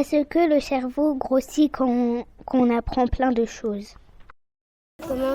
Est-ce que le cerveau grossit quand on apprend plein de choses? Comment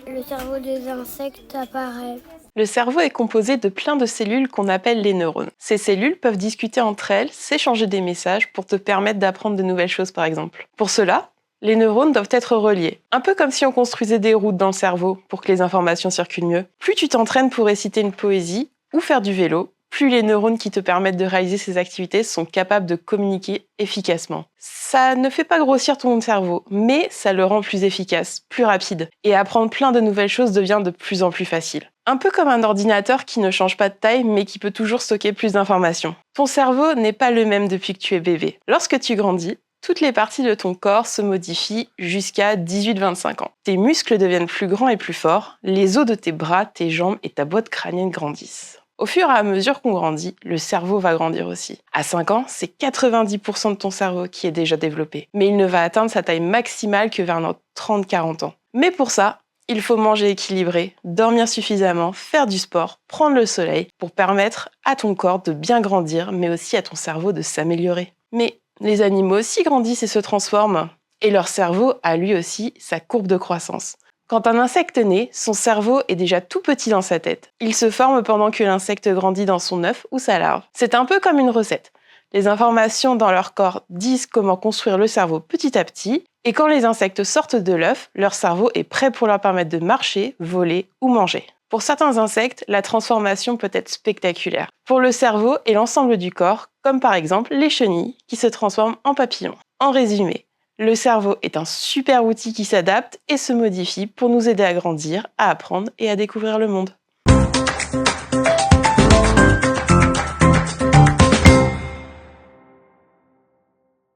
le cerveau des insectes apparaît? Le cerveau est composé de plein de cellules qu'on appelle les neurones. Ces cellules peuvent discuter entre elles, s'échanger des messages pour te permettre d'apprendre de nouvelles choses par exemple. Pour cela, les neurones doivent être reliés. Un peu comme si on construisait des routes dans le cerveau pour que les informations circulent mieux. Plus tu t'entraînes pour réciter une poésie ou faire du vélo, plus les neurones qui te permettent de réaliser ces activités sont capables de communiquer efficacement. Ça ne fait pas grossir ton cerveau, mais ça le rend plus efficace, plus rapide. Et apprendre plein de nouvelles choses devient de plus en plus facile. Un peu comme un ordinateur qui ne change pas de taille, mais qui peut toujours stocker plus d'informations. Ton cerveau n'est pas le même depuis que tu es bébé. Lorsque tu grandis, toutes les parties de ton corps se modifient jusqu'à 18-25 ans. Tes muscles deviennent plus grands et plus forts, les os de tes bras, tes jambes et ta boîte crânienne grandissent. Au fur et à mesure qu'on grandit, le cerveau va grandir aussi. À 5 ans, c'est 90% de ton cerveau qui est déjà développé. Mais il ne va atteindre sa taille maximale que vers nos 30-40 ans. Mais pour ça, il faut manger équilibré, dormir suffisamment, faire du sport, prendre le soleil pour permettre à ton corps de bien grandir, mais aussi à ton cerveau de s'améliorer. Mais les animaux aussi grandissent et se transforment. Et leur cerveau a lui aussi sa courbe de croissance. Quand un insecte naît, son cerveau est déjà tout petit dans sa tête. Il se forme pendant que l'insecte grandit dans son œuf ou sa larve. C'est un peu comme une recette. Les informations dans leur corps disent comment construire le cerveau petit à petit, et quand les insectes sortent de l'œuf, leur cerveau est prêt pour leur permettre de marcher, voler ou manger. Pour certains insectes, la transformation peut être spectaculaire. Pour le cerveau et l'ensemble du corps, comme par exemple les chenilles qui se transforment en papillons. En résumé, le cerveau est un super outil qui s'adapte et se modifie pour nous aider à grandir, à apprendre et à découvrir le monde.